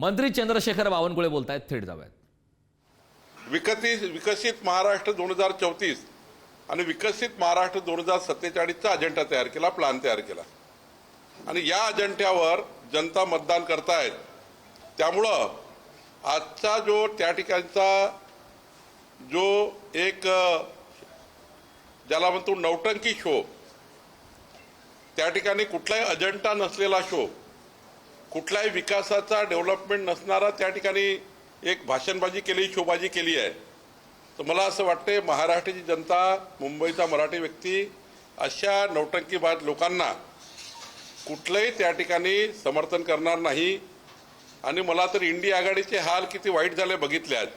मंत्री चंद्रशेखर बावनकुळे बोलतायत, थेट जाऊयात. विकसित महाराष्ट्र 2034 आणि विकसित महाराष्ट्र 2047चा अजेंडा तयार केला, प्लॅन तयार केला आणि या अजेंड्यावर जनता मतदान करतायत. त्यामुळं आजचा जो त्या ठिकाणचा जो एक ज्याला म्हणतो नौटंकी शो, त्या ठिकाणी कुठलाही अजेंडा नसलेला शो, कुठल्याही विकासाचा डेव्हलपमेंट नसणारा त्या ठिकाणी एक भाषणबाजी केली, शोबाजी केली आहे. तर मला असं वाटते महाराष्ट्राची जनता, मुंबईचा मराठी व्यक्ती अशा नौटंकीबाज लोकांना कुठलंही त्या ठिकाणी समर्थन करणार नाही. आणि मला तर इंडिया आघाडीचे हाल किती वाईट झाले बघितले आहेत.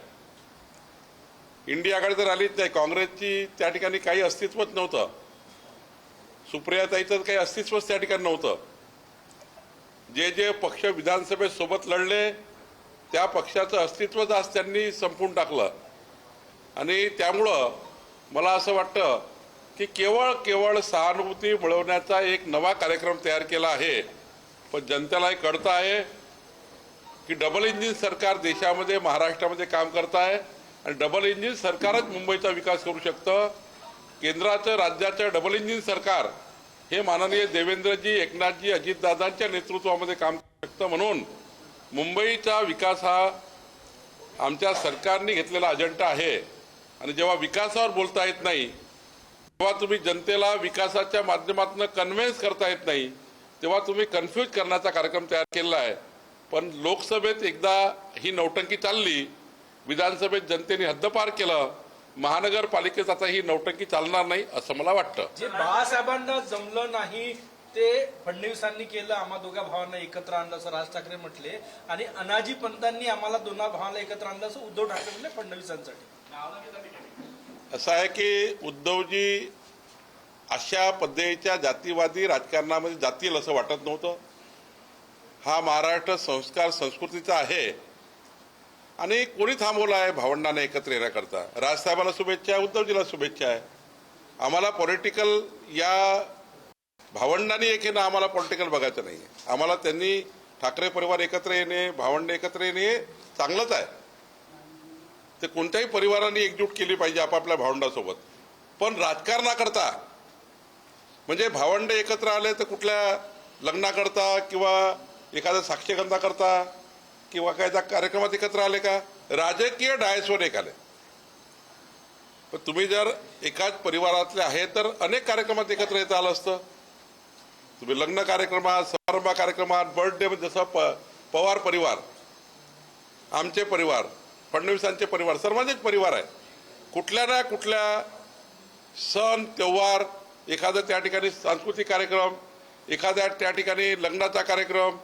इंडिया आघाडी तर आलीच नाही, काँग्रेसची त्या ठिकाणी काही अस्तित्वच नव्हतं, सुप्रियाताईचं काही अस्तित्वच त्या ठिकाणी नव्हतं. जे जे पक्ष विधानसभेत सोबत लढले त्या पक्षाचं अस्तित्वच आज त्यांनी संपवून टाकलं. आणि त्यामुळं मला असं वाटतं की केवळ सहानुभूती मिळवण्याचा एक नवा कार्यक्रम तयार केला आहे. पण जनतेलाही कळतं आहे की डबल इंजिन सरकार देशामध्ये, महाराष्ट्रामध्ये काम करत आहे आणि डबल इंजिन सरकारच मुंबईचा विकास करू शकतं. केंद्राचं, राज्याचं डबल इंजिन सरकार हे माननीय देवेंद्रजी, एकनाथजी, अजितदादांच्या नेतृत्वामध्ये काम करू शकतं. म्हणून मुंबईचा विकास हा आमच्या सरकारने घेतलेला अजेंडा आहे. आणि जेव्हा विकासावर बोलता येत नाही, तेव्हा तुम्ही जनतेला विकासाच्या माध्यमातून कन्व्हिन्स करता येत नाही, तेव्हा तुम्ही कन्फ्यूज करण्याचा कार्यक्रम तयार केला आहे. पण लोकसभेत एकदा ही नौटंकी चालली, विधानसभेत जनतेने हद्दपार केलं, महानगरपालिकेत आता ही नौटंकी चालणार नाही असं मला वाटतं. जे बाळासाहेबांना जमलं नाही ते फडणवीसांनी केलं, आम्हा दोघा भावांना एकत्र आणलं असं राज ठाकरे म्हटले. आणि अनाजी पंतांनी आम्हाला दोन्हा भावांना एकत्र आणलं असं उद्धव ठाकरे म्हटले फडणवीसांसाठी. असं आहे की उद्धवजी अशा पद्धतीच्या जातीवादी राजकारणामध्ये जातील असं वाटत नव्हतं. हा महाराष्ट्र संस्कार संस्कृतीचा आहे आणि कोणी थांबवला आहे भावंडांना एकत्र येण्याकरता? राजसाहेबांना शुभेच्छा आहे, उद्धवजीला शुभेच्छा आहे. आम्हाला पॉलिटिकल या भावंडांनी एक येणं आम्हाला पॉलिटिकल बघायचं नाही. आम्हाला त्यांनी ठाकरे परिवार एकत्र येणे, भावंड एकत्र येणे चांगलंच आहे. ते कोणत्याही परिवारांनी एकजूट केली पाहिजे आपापल्या भावंडासोबत. पण राजकारणाकरता म्हणजे भावंड एकत्र आले तर कुठल्या लग्नाकरता किंवा एखाद्या साक्षगंधाकरता किंवा एखाद्या कार्यक्रमात एकत्र आले का? राजकीय डायसवर एक आले. पण तुम्ही जर एकाच परिवारातले आहे तर अनेक कार्यक्रमात एकत्र येता आलं असतं. तुम्ही लग्न कार्यक्रमात, समारंभ कार्यक्रमात, बर्थडे, जसं पवार परिवार, आमचे परिवार, फडणवीसांचे परिवार, सर्वांचेच परिवार आहे. कुठल्या ना कुठल्या सण, त्योहार, एखादा त्या ठिकाणी सांस्कृतिक कार्यक्रम, एखाद्या त्या ठिकाणी लग्नाचा कार्यक्रम,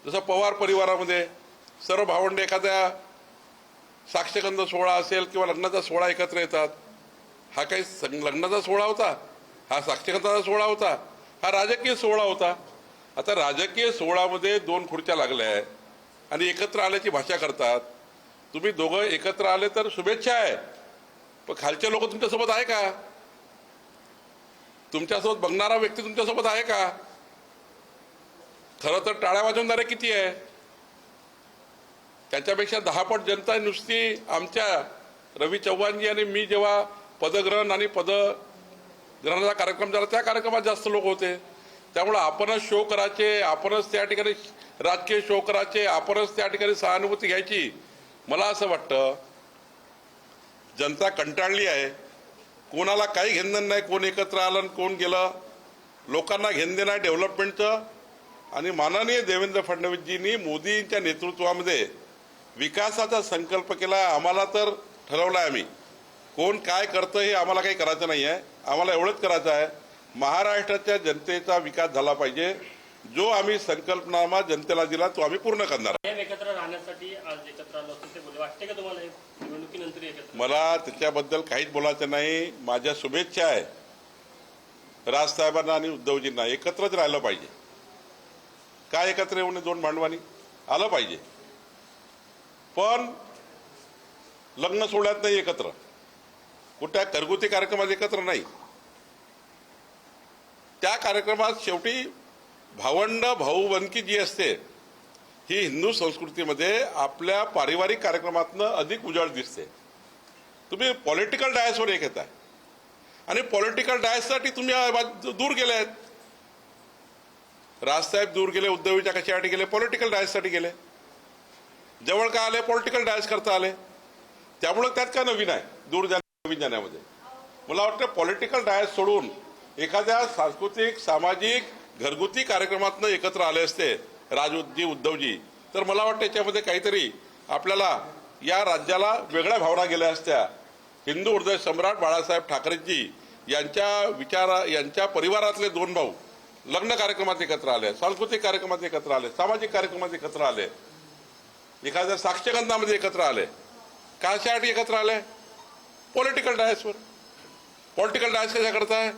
जसं पवार परिवारामध्ये सर्व भावंडे एखाद्या साक्षगंध सोहळा असेल किंवा लग्नाचा सोहळा एकत्र येतात. हा काही लग्नाचा सोहळा होता, हा साक्षगंधाचा सोहळा होता, हा राजकीय सोहळा होता. आता राजकीय सोहळामध्ये दोन खुर्च्या लागल्या आहे आणि एकत्र आल्याची भाषा करतात. तुम्ही दोघं एकत्र आले तर शुभेच्छा आहे, पण खालचे लोक तुमच्यासोबत आहे का? तुमच्यासोबत बघणारा व्यक्ती तुमच्यासोबत आहे का? खरं तर टाळ्या वाजवणारे किती आहे? त्याच्यापेक्षा 10 पट जनता नुसती आमच्या रवी चव्हाणजी आणि मी जेव्हा पदग्रहण आणि पदग्रहणाचा कार्यक्रम झाला त्या कार्यक्रमात जास्त लोक होते. त्यामुळे आपणच शो करायचे, आपणच त्या ठिकाणी राजकीय शो करायचे, आपणच त्या ठिकाणी सहानुभूती घ्यायची. मला असं वाटतं जनता कंटाळली आहे. कोणाला काही घेणं नाही, कोण एकत्र आलं आणि कोण गेलं. लोकांना घेणं नाही डेव्हलपमेंटचं. आणि माननीय देवेंद्र फडणवीसजींनी मोदींच्या नेतृत्वामध्ये विकासाचा संकल्प केला. आम्हाला तर ठरवलं आहे, आम्ही कोण काय करतं हे आम्हाला काही करायचं नाही आहे. आम्हाला एवढंच करायचं आहे, महाराष्ट्राच्या जनतेचा विकास झाला पाहिजे. जो आम्ही संकल्पनामा जनतेला दिला तो आम्ही पूर्ण करणार. एकत्र राहण्यासाठी आज एकत्र आलो असं ते बोलले. वाटते का तुम्हाला निवडणुकीनंतर एकत्र? मला त्याच्याबद्दल काहीच बोलायचं नाही. माझ्या शुभेच्छा आहे राजसाहेबांना आणि उद्धवजींना. एकत्रच राहिलं पाहिजे. काय एकत्र येऊन दोन भांडवानी आलं पाहिजे, पण लग्न सोहळ्यात नाही एकत्र, कुठल्या घरगुती कार्यक्रमात एकत्र नाही. त्या कार्यक्रमात शेवटी भावंड, भाऊबंदकी जी असते ही हिंदू संस्कृतीमध्ये आपल्या पारिवारिक कार्यक्रमातनं अधिक उजाड दिसते. तुम्ही पॉलिटिकल डायसवर एक येताय आणि पॉलिटिकल डायससाठी तुम्ही दूर गेले आहेत. राजसाहेब दूर गेले, उद्धवच्या कशासाठी गेले? पॉलिटिकल डायससाठी गेले. जवळ का आले? पॉलिटिकल डायस करता आले. त्यामुळे त्यात काय नवीन आहे दूर नवीन जाण्यामध्ये? मला वाटतं पॉलिटिकल डायस सोडून एखाद्या सांस्कृतिक, सामाजिक, घरगुती कार्यक्रमातनं एकत्र आले असते राजूजी, उद्धवजी, तर मला वाटतं याच्यामध्ये काहीतरी आपल्याला या राज्याला वेगळ्या भावना गेल्या असत्या. हिंदू हृदय सम्राट बाळासाहेब ठाकरेजी यांच्या परिवारातले दोन भाऊ लग्न कार्यक्रमात एकत्र आले, सांस्कृतिक कार्यक्रमात एकत्र आले, सामाजिक कार्यक्रमात एकत्र आले, एखाद्या साक्षगंधामध्ये एकत्र आले. कशासाठी एकत्र आले? पॉलिटिकल डायसवर. पॉलिटिकल डायस कशा करताय?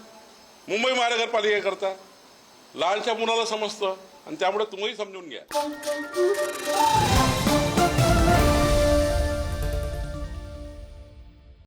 मुंबई महानगरपालिकेकरता लहानशा मुलाला समजतं आणि त्यामुळे तुम्ही समजून घ्या.